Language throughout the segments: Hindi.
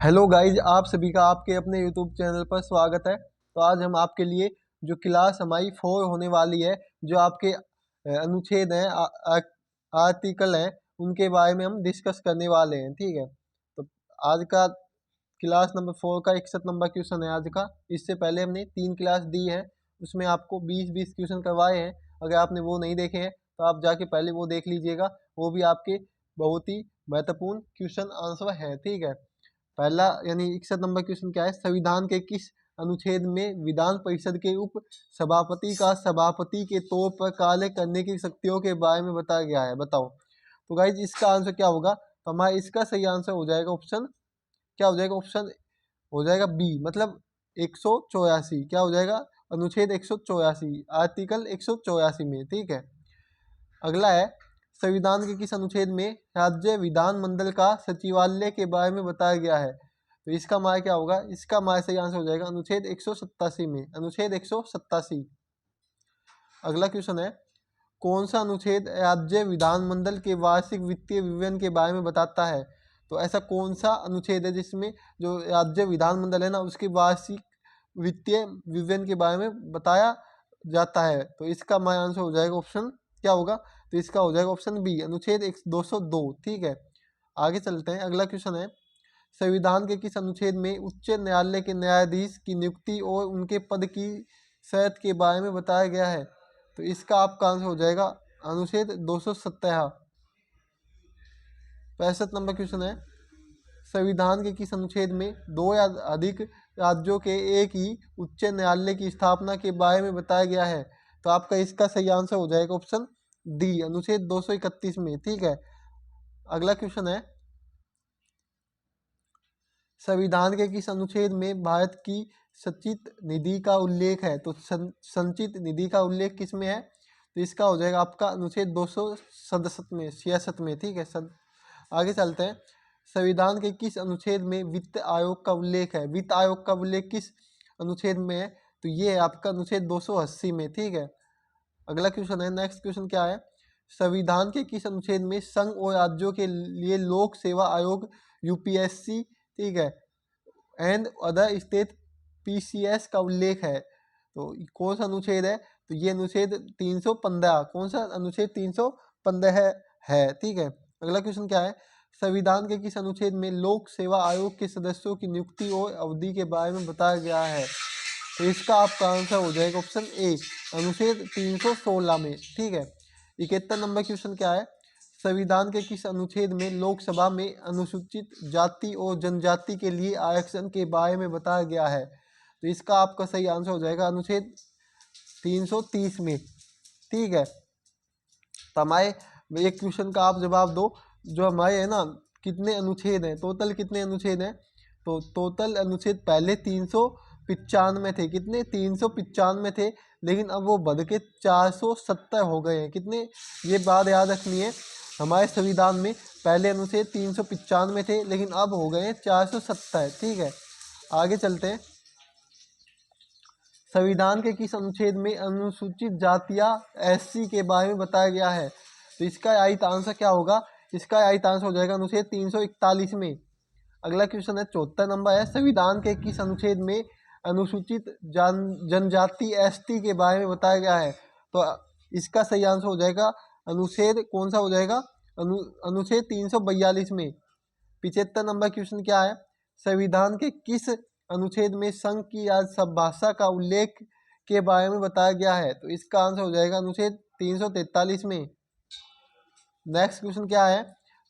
हेलो गाइज, आप सभी का आपके अपने यूट्यूब चैनल पर स्वागत है। तो आज हम आपके लिए जो क्लास हमारी 4 होने वाली है, जो आपके अनुच्छेद हैं, आर्टिकल हैं, उनके बारे में हम डिस्कस करने वाले हैं। ठीक है, तो आज का क्लास नंबर 4 का 61 नंबर क्वेश्चन है आज का। इससे पहले हमने 3 क्लास दी है, उसमें आपको 20-20 क्वेश्चन करवाए हैं। अगर आपने वो नहीं देखे हैं तो आप जाके पहले वो देख लीजिएगा। वो भी आपके बहुत ही महत्वपूर्ण क्वेश्चन आंसर है। ठीक है, पहला यानी 61 नंबर क्वेश्चन क्या है, संविधान के किस अनुच्छेद में विधान परिषद के उप सभापति का सभापति के तौर पर कार्य करने की शक्तियों के बारे में बताया गया है, बताओ। तो गाइज इसका आंसर क्या होगा, तो हमारा इसका सही आंसर हो जाएगा ऑप्शन, क्या हो जाएगा, ऑप्शन हो जाएगा बी, मतलब 184। क्या हो जाएगा, अनुच्छेद 184, आर्टिकल 184 में। ठीक है, अगला है, संविधान के किस अनुच्छेद में राज्य विधानमंडल का सचिवालय के बारे में बताया गया है। तो इसका मान क्या होगा, इसका मान सही आंसर हो जाएगा अनुच्छेद 187 में, अनुच्छेद 187। अगला क्वेश्चन है, कौन सा अनुच्छेद राज्य विधानमंडल के वार्षिक वित्तीय विवरण के बारे में बताता है। तो ऐसा कौन सा अनुच्छेद है जिसमें जो राज्य विधानमंडल है ना, उसके वार्षिक वित्तीय विवरण के बारे में बताया जाता है। तो इसका मान आंसर हो जाएगा ऑप्शन, क्या होगा, तो इसका हो जाएगा ऑप्शन बी, अनुच्छेद 202। ठीक है, आगे चलते हैं। अगला क्वेश्चन है, संविधान के किस अनुच्छेद में उच्च न्यायालय के न्यायाधीश की नियुक्ति और उनके पद की शर्त के बारे में बताया गया है। तो इसका आपका आंसर हो जाएगा अनुच्छेद 217। 65 नंबर क्वेश्चन है, संविधान के किस अनुच्छेद में दो या अधिक राज्यों के एक ही उच्च न्यायालय की स्थापना के बारे में बताया गया है। तो आपका इसका सही आंसर हो जाएगा ऑप्शन डी, अनुच्छेद 231 में। ठीक है, अगला क्वेश्चन है, संविधान के किस अनुच्छेद में भारत की संचित निधि का उल्लेख है। तो संचित निधि का उल्लेख किस में है, तो इसका हो जाएगा आपका अनुच्छेद 267 में, 66 में। ठीक है, आगे चलते हैं, संविधान के किस अनुच्छेद में वित्त आयोग का उल्लेख है। वित्त आयोग का उल्लेख किस अनुच्छेद में है, तो ये है आपका अनुच्छेद 280 में। ठीक है, अगला क्वेश्चन है, नेक्स्ट क्वेश्चन क्या है, संविधान के किस अनुच्छेद में संघ और राज्यों के लिए लोक सेवा आयोग यूपीएससी, ठीक है, एंड अदर स्टेट पीसीएस का उल्लेख है। तो कौन सा अनुच्छेद है, तो ये अनुच्छेद 315, कौन सा अनुच्छेद 315 है। ठीक है, अगला क्वेश्चन क्या है, संविधान के किस अनुच्छेद में लोक सेवा आयोग के सदस्यों की नियुक्ति और अवधि के बारे में बताया गया है। तो इसका आपका आंसर हो जाएगा ऑप्शन ए, अनुच्छेद 316 में। ठीक है, 71 नंबर क्वेश्चन क्या है, संविधान के किस अनुच्छेद में लोकसभा में अनुसूचित जाति और जनजाति के लिए आरक्षण के बारे में बताया गया है। तो इसका आपका सही आंसर हो जाएगा अनुच्छेद 330 में। ठीक है, तो हमारे एक क्वेश्चन का आप जवाब दो, जो हमारे है ना, कितने अनुच्छेद हैं, टोटल कितने अनुच्छेद हैं। तो टोटल अनुच्छेद पहले 395 थे, कितने, 395 थे, लेकिन अब वो बढ़ के 470 हो गए हैं। कितने, ये बात याद रखनी है, हमारे संविधान में पहले अनुच्छेद 395 थे, लेकिन अब हो गए हैं 470। ठीक है, आगे चलते हैं, संविधान के किस अनुच्छेद में अनुसूचित जातियां एससी के बारे में बताया गया है। तो इसका राइट आंसर क्या होगा, इसका राइट आंसर हो जाएगा अनुच्छेद 341 में। अगला क्वेश्चन है, 74 नंबर है, संविधान के किस अनुच्छेद में अनुसूचित जनजाति एसटी के बारे में बताया गया है। तो इसका सही आंसर हो जाएगा अनुच्छेद, कौन सा हो जाएगा, अनुच्छेद 342 में। 75 नंबर क्वेश्चन क्या है, संविधान के किस अनुच्छेद में संघ की राजभाषा का उल्लेख के बारे में बताया गया है। तो इसका आंसर हो जाएगा अनुच्छेद 343 में। नेक्स्ट क्वेश्चन क्या है,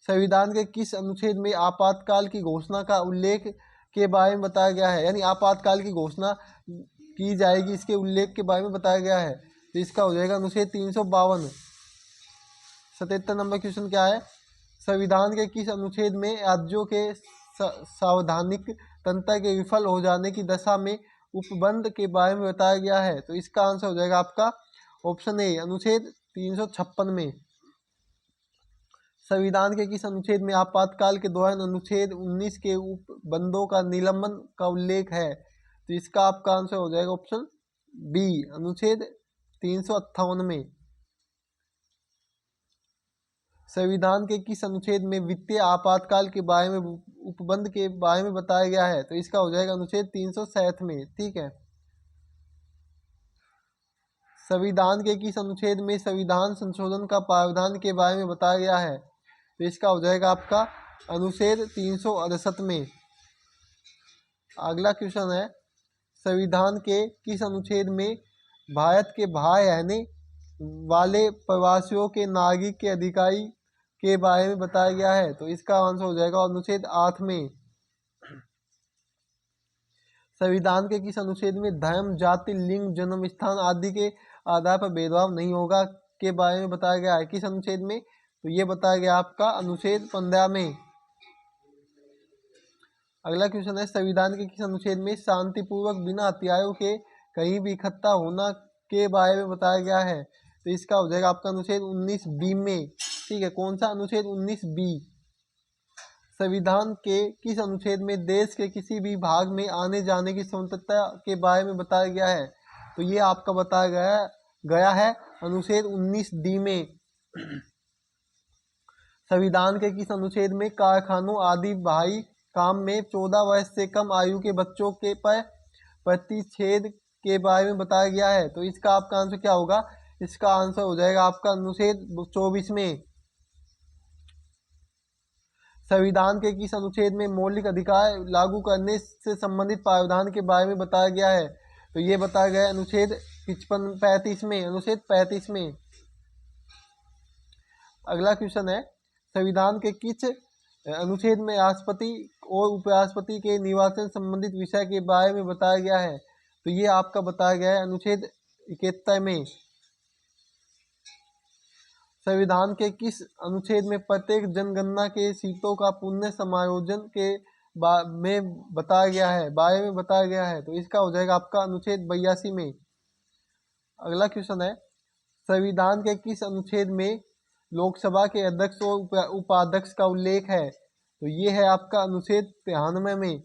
संविधान के किस अनुच्छेद में आपातकाल की घोषणा का उल्लेख के बारे में बताया गया है, यानी आपातकाल की घोषणा की जाएगी, इसके उल्लेख के बारे में बताया गया है। तो इसका हो जाएगा अनुच्छेद 352। 77 नंबर क्वेश्चन क्या है, संविधान के किस अनुच्छेद में राज्यों के संवैधानिक तंत्र के विफल हो जाने की दशा में उपबंध के बारे में बताया गया है। तो इसका आंसर हो जाएगा आपका ऑप्शन ए, अनुच्छेद 356 में। संविधान के किस अनुच्छेद में आपातकाल के दौरान अनुच्छेद 19 के उपबंधों का निलंबन का उल्लेख है। तो इसका आपका आंसर हो जाएगा ऑप्शन बी, अनुच्छेद 358 में। संविधान के किस अनुच्छेद में वित्तीय आपातकाल के बारे में उपबंध के बारे में बताया गया है? तो इसका हो जाएगा अनुच्छेद 367 में। ठीक है। संविधान के किस अनुच्छेद में संविधान संशोधन का प्रावधान के बारे में बताया गया है? तो इसका हो जाएगा आपका अनुच्छेद 368 में। अगला क्वेश्चन है, संविधान के किस अनुच्छेद में भारत के बाहर रहने वाले प्रवासियों के नागरिक के अधिकारी के बारे में बताया गया है? तो इसका आंसर हो जाएगा अनुच्छेद 8 में। संविधान के किस अनुच्छेद में धर्म, जाति, लिंग, जन्म स्थान आदि के आधार पर भेदभाव नहीं होगा के बारे में बताया गया है? किस अनुच्छेद में? तो ये बताया गया आपका अनुच्छेद 15 में। अगला क्वेश्चन है, संविधान के किस अनुच्छेद में शांतिपूर्वक बिना हथियारों के कहीं भी इकट्ठा होना के बारे में बताया गया है? तो इसका हो जाएगा आपका अनुच्छेद 19B में। ठीक है, कौन सा अनुच्छेद? 19B। संविधान के किस अनुच्छेद में देश के किसी भी भाग में आने जाने की स्वतंत्रता के बारे में बताया गया है? तो ये आपका बताया गया है अनुच्छेद 19D में। संविधान के किस अनुच्छेद में कारखानों आदि भारी काम में 14 वर्ष से कम आयु के बच्चों के पर प्रतिषेध के बारे में बताया गया है? तो इसका आपका आंसर क्या होगा? इसका आंसर हो जाएगा आपका अनुच्छेद 24 में। संविधान के किस अनुच्छेद में मौलिक अधिकार लागू करने से संबंधित प्रावधान के बारे में बताया गया है? तो ये बताया गया है अनुच्छेद 35 में। अनुच्छेद 35 में। अगला क्वेश्चन है, संविधान के किस अनुच्छेद में राष्ट्रपति और उपराष्ट्रपति के निर्वाचन संबंधित विषय के बारे में बताया गया है? तो ये आपका बताया गया है अनुच्छेद 71 में। संविधान के किस अनुच्छेद में प्रत्येक जनगणना के सीटों का पुनः समायोजन के में बताया गया है, बारे में बताया गया है? तो इसका हो जाएगा आपका अनुच्छेद 82 में। अगला क्वेश्चन है, संविधान के किस अनुच्छेद में लोकसभा के अध्यक्ष और उपाध्यक्ष का उल्लेख है? तो ये है आपका अनुच्छेद 93 में।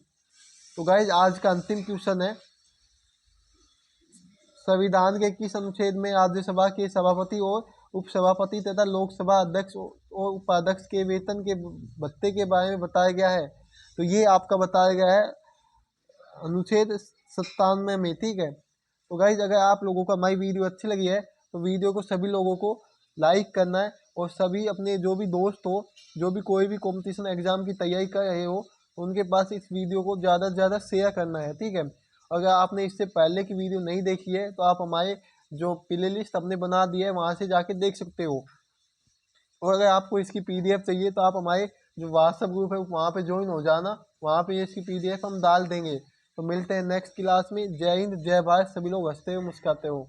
तो गाइज आज का अंतिम क्वेश्चन है, संविधान के किस अनुच्छेद में राज्यसभा के सभापति और उपसभापति तथा लोकसभा अध्यक्ष और उपाध्यक्ष के वेतन के भत्ते के बारे में बताया गया है? तो ये आपका बताया गया है अनुच्छेद 97 में। ठीक है। तो गाइज अगर आप लोगों को हमारी वीडियो अच्छी लगी है तो वीडियो को सभी लोगों को लाइक करना है और सभी अपने जो भी दोस्त हो, जो भी कोई भी कॉम्पिटिशन एग्जाम की तैयारी कर रहे हो, उनके पास इस वीडियो को ज़्यादा से ज़्यादा शेयर करना है। ठीक है। अगर आपने इससे पहले की वीडियो नहीं देखी है तो आप हमारे जो प्ले लिस्ट हमने बना दी है वहाँ से जाके देख सकते हो। और अगर आपको इसकी PDF चाहिए तो आप हमारे जो व्हाट्सएप ग्रुप है वहाँ पे ज्वाइन हो जाना, वहाँ पे इसकी PDF हम डाल देंगे। तो मिलते हैं नेक्स्ट क्लास में। जय हिंद, जय भारत। सभी लोग हंसते हो मुस्कुराते हो।